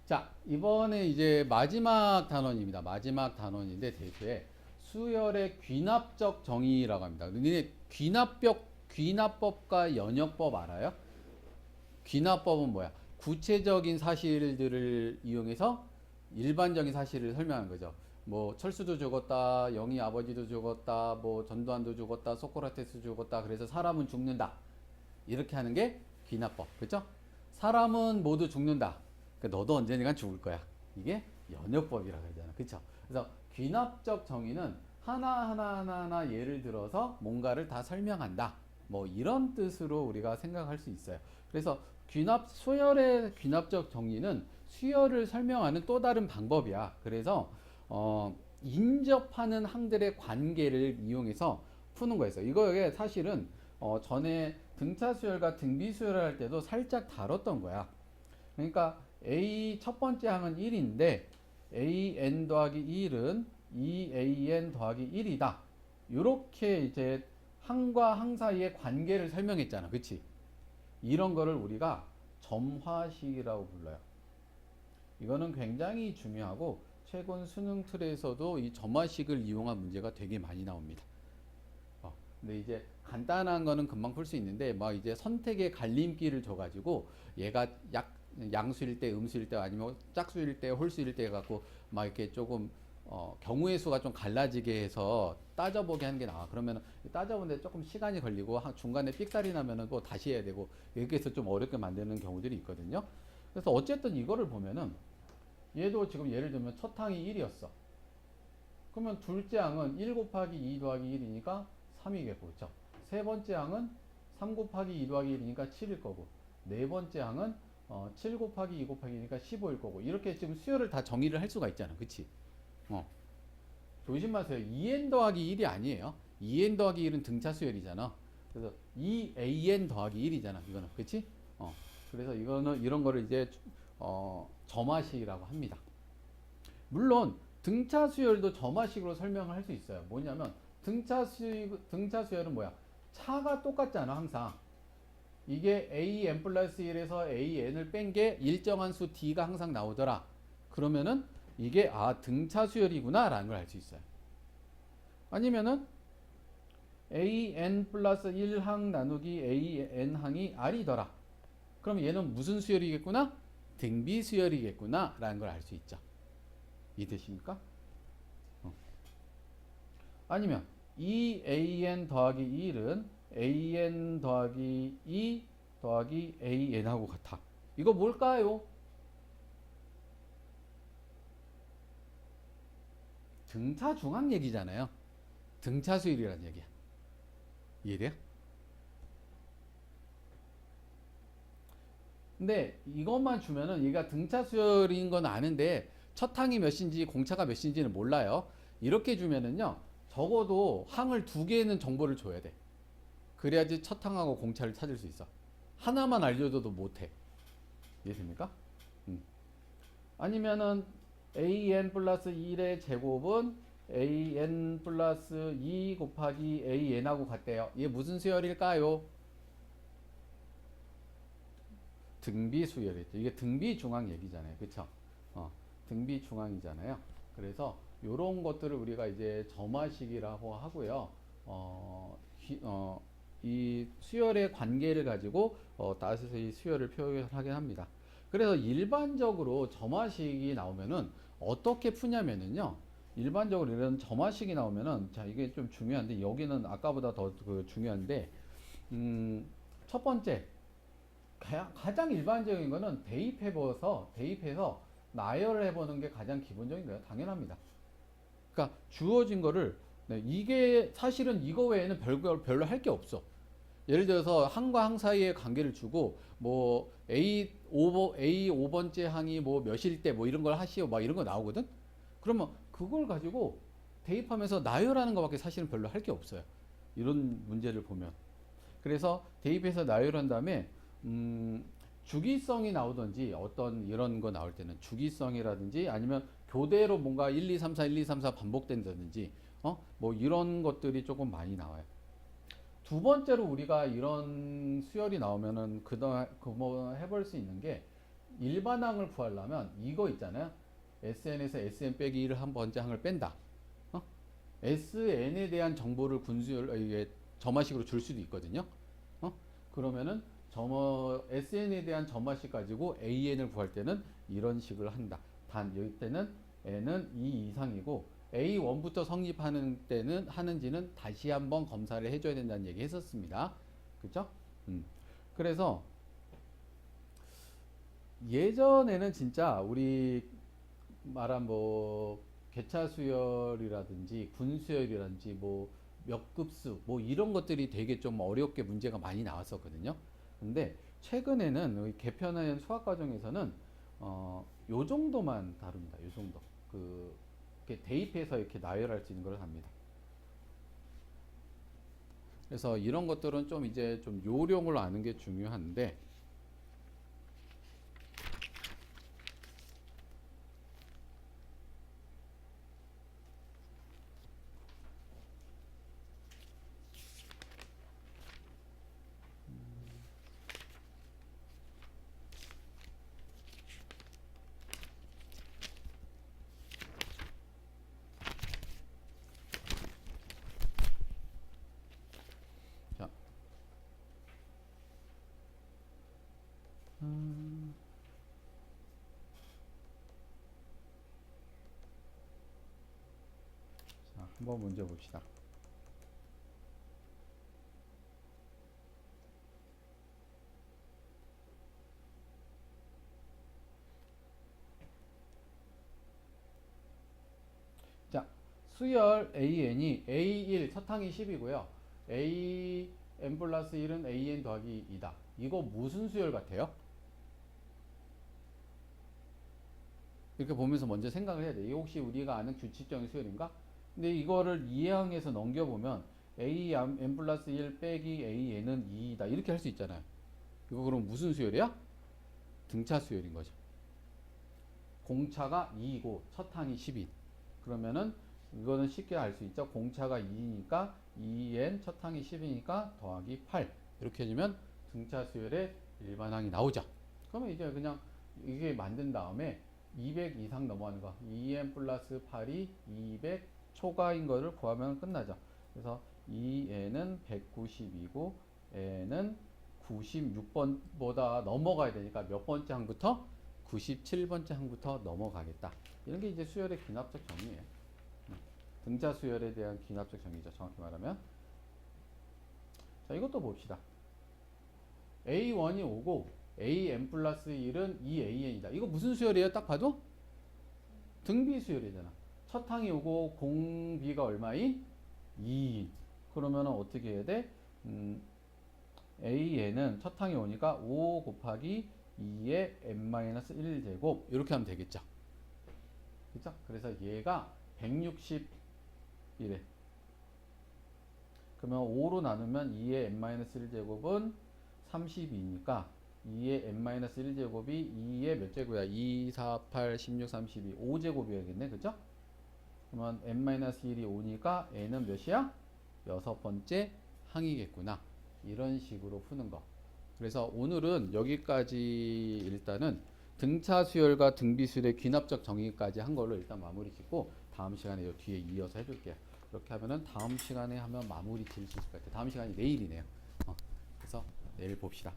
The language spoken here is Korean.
자, 이번에 이제 마지막 단원입니다. 마지막 단원인데 대표에 수열의 귀납적 정의라고 합니다. 니네 귀납법과 연역법 알아요? 귀납법은 뭐야? 구체적인 사실들을 이용해서 일반적인 사실을 설명하는 거죠. 뭐 철수도 죽었다, 영희 아버지도 죽었다, 뭐 전두환도 죽었다, 소크라테스 죽었다. 그래서 사람은 죽는다. 이렇게 하는 게 귀납법, 그렇죠? 사람은 모두 죽는다. 그러니까 너도 언젠간 죽을 거야. 이게 연역법이라고 하잖아, 그렇죠? 그래서 귀납적 정의는 하나 예를 들어서 뭔가를 다 설명한다. 뭐 이런 뜻으로 우리가 생각할 수 있어요. 그래서 수열의 귀납적 정의는 수열을 설명하는 또 다른 방법이야. 그래서 인접하는 항들의 관계를 이용해서 푸는 거였어요. 이거에 사실은 전에 등차 수열과 등비 수열을 할 때도 살짝 다뤘던 거야. 그러니까 A 첫 번째 항은 1인데 AN 더하기 1은 2AN 더하기 1이다. 이렇게 이제 항과 항 사이의 관계를 설명했잖아. 그치? 이런 거를 우리가 점화식이라고 불러요. 이거는 굉장히 중요하고 최근 수능 틀에서도 이 점화식을 이용한 문제가 되게 많이 나옵니다. 근데 이제 간단한 거는 금방 풀 수 있는데 막 이제 선택의 갈림길을 줘가지고 얘가 양수일 때, 음수일 때, 아니면 짝수일 때, 홀수일 때 갖고 막 이렇게 조금 경우의 수가 좀 갈라지게 해서 따져보게 하는 게 나와. 그러면 따져보는데 조금 시간이 걸리고 중간에 삑살이 나면은 또 다시 해야 되고 이렇게 해서 좀 어렵게 만드는 경우들이 있거든요. 그래서 어쨌든 이거를 보면은 얘도 지금 예를 들면 첫 항이 1이었어. 그러면 둘째 항은 1 곱하기 2 더하기 1이니까 3이겠고, 그렇죠? 세 번째 항은 3 곱하기 2 더하기 1이니까 7일 거고, 네 번째 항은 7 곱하기 2 곱하기니까 15일 거고, 이렇게 지금 수열을 다 정의를 할 수가 있잖아, 그치? 어, 조심하세요. 2n 더하기 1이 아니에요. 2n 더하기 1은 등차 수열이잖아. 그래서 2an 더하기 1이잖아, 이거는, 그치? 그래서 이거는 이런 거를 이제 점화식이라고 합니다. 물론 등차 수열도 점화식으로 설명을 할 수 있어요. 뭐냐면 등차 수열은 뭐야? 차가 똑같잖아, 항상. 이게 an 플러스 1에서 an을 뺀 게 일정한 수 d가 항상 나오더라. 그러면은 이게 등차 수열이구나 라는 걸 알 수 있어요. 아니면은 an 플러스 1항 나누기 an항이 r이더라. 그럼 얘는 무슨 수열이겠구나? 등비 수열이겠구나 라는 걸 알 수 있죠. 이해되십니까? 아니면 2an 더하기 1은 an 더하기 2 더하기 an하고 같아. 이거 뭘까요? 등차 중앙 얘기잖아요. 등차 수열이라는 얘기야. 이해돼요? 근데 이것만 주면은 얘가 등차 수열인 건 아는데 첫 항이 몇인지 공차가 몇인지는 몰라요. 이렇게 주면은요. 적어도 항을 두 개는 정보를 줘야 돼. 그래야지 첫 항하고 공차를 찾을 수 있어. 하나만 알려줘도 못해. 이해됩니까? 음. 아니면은 an 플러스 1의 제곱은 an 플러스 2 곱하기 an하고 같대요. 이게 무슨 수열일까요? 등비 수열이죠. 이게 등비 중앙 얘기잖아요. 그쵸? 등비 중앙이잖아요. 그래서 이런 것들을 우리가 이제 점화식이라고 하고요. 이 수열의 관계를 가지고 따스히 수열을 표현하게 합니다. 그래서 일반적으로 점화식이 나오면은 어떻게 푸냐면은요. 일반적으로 이런 점화식이 나오면은 자 이게 좀 중요한데 여기는 아까보다 더 중요한데 첫 번째 가장 일반적인 거는 대입해서 나열을 해보는 게 가장 기본적인 거예요. 당연합니다. 그러니까 주어진 거를 이게 사실은 이거 외에는 별로 할 게 없어. 예를 들어서 항과 항 사이의 관계를 주고 뭐 A 5번째 항이 뭐 몇일 때 뭐 이런 걸 하시오 막 이런 거 나오거든. 그러면 그걸 가지고 대입하면서 나열하는 것밖에 사실은 별로 할 게 없어요. 이런 문제를 보면. 그래서 대입해서 나열한 다음에 주기성이 나오든지 어떤 이런 거 나올 때는 주기성이라든지 아니면 교대로 뭔가 1, 2, 3, 4, 1, 2, 3, 4 반복된다든지 뭐 이런 것들이 조금 많이 나와요. 두 번째로 우리가 이런 수열이 나오면은 그뭐 해볼 수 있는 게 일반항을 구하려면 이거 있잖아요. SN에서 SN 빼기 1을 한 번째 항을 뺀다. 어? SN에 대한 정보를 이게 점화식으로 줄 수도 있거든요. 그러면은 SN에 대한 점화식 가지고 AN을 구할 때는 이런 식을 한다. 단 여기 때는 N은 2 이상이고 A1부터 성립하는 때는 하는지는 다시 한번 검사를 해줘야 된다는 얘기 했었습니다. 그죠? 그래서 예전에는 진짜 우리 말한 뭐 개차 수열이라든지 군 수열이라든지 뭐 몇 급수 뭐 이런 것들이 되게 좀 어렵게 문제가 많이 나왔었거든요. 근데 최근에는 개편한 수학 과정에서는 요 정도만 다룹니다. 요 정도. 이렇게 대입해서 이렇게 나열할 수 있는 걸 합니다. 그래서 이런 것들은 좀 이제 좀 요령을 아는 게 중요한데 자, 한번 문제 봅시다. 자, 수열 AN이 A1 첫항이 10이고요. AN 플러스 1은 AN 더하기 2다. 이거 무슨 수열 같아요? 이렇게 보면서 먼저 생각을 해야 돼. 이게 혹시 우리가 아는 규칙적인 수열인가? 근데 이거를 2항에서 넘겨보면 AN 플러스 1 빼기 AN은 2다. 이렇게 할 수 있잖아요. 이거 그럼 무슨 수열이야? 등차 수열인 거죠. 공차가 2이고 첫항이 10이. 그러면은 이거는 쉽게 알 수 있죠. 공차가 2니까 2n 첫항이 10이니까 더하기 8 이렇게 해주면 등차 수열의 일반항이 나오죠. 그러면 이제 그냥 이게 만든 다음에 200 이상 넘어가는 거 2n 플러스 8이 200 초과인 거를 구하면 끝나죠. 그래서 2n은 190이고 n은 96번보다 넘어가야 되니까 몇 번째 항부터? 97번째 항부터 넘어가겠다. 이런 게 이제 수열의 귀납적 정의예요. 등차 수열에 대한 귀납적 정의죠. 정확히 말하면. 자, 이것도 봅시다. A1이 오고 AN 플러스 1은 2AN이다. 이거 무슨 수열이에요? 딱 봐도? 등비 수열이잖아. 첫 항이 오고 공비가 얼마인? 2인. 그러면 어떻게 해야 돼? AN은 첫 항이 오니까 5 곱하기 2의 n-1제곱 이렇게 하면 되겠죠. 그죠? 그래서 얘가 160이래. 그러면 5로 나누면 2의 n-1제곱은 32니까 2의 n-1제곱이 2의 몇 제곱이야? 2, 4, 8, 16, 32, 5제곱이어야겠네. 그죠? 그러면 n-1이 5니까 n은 몇이야? 여섯 번째 항이겠구나. 이런 식으로 푸는 거. 그래서 오늘은 여기까지 일단은 등차 수열과 등비 수열의 귀납적 정의까지 한 걸로 일단 마무리 짓고 다음 시간에 요 뒤에 이어서 해줄게요. 이렇게 하면은 다음 시간에 하면 마무리 지을 수 있을 것 같아요. 다음 시간이 내일이네요. 그래서 내일 봅시다.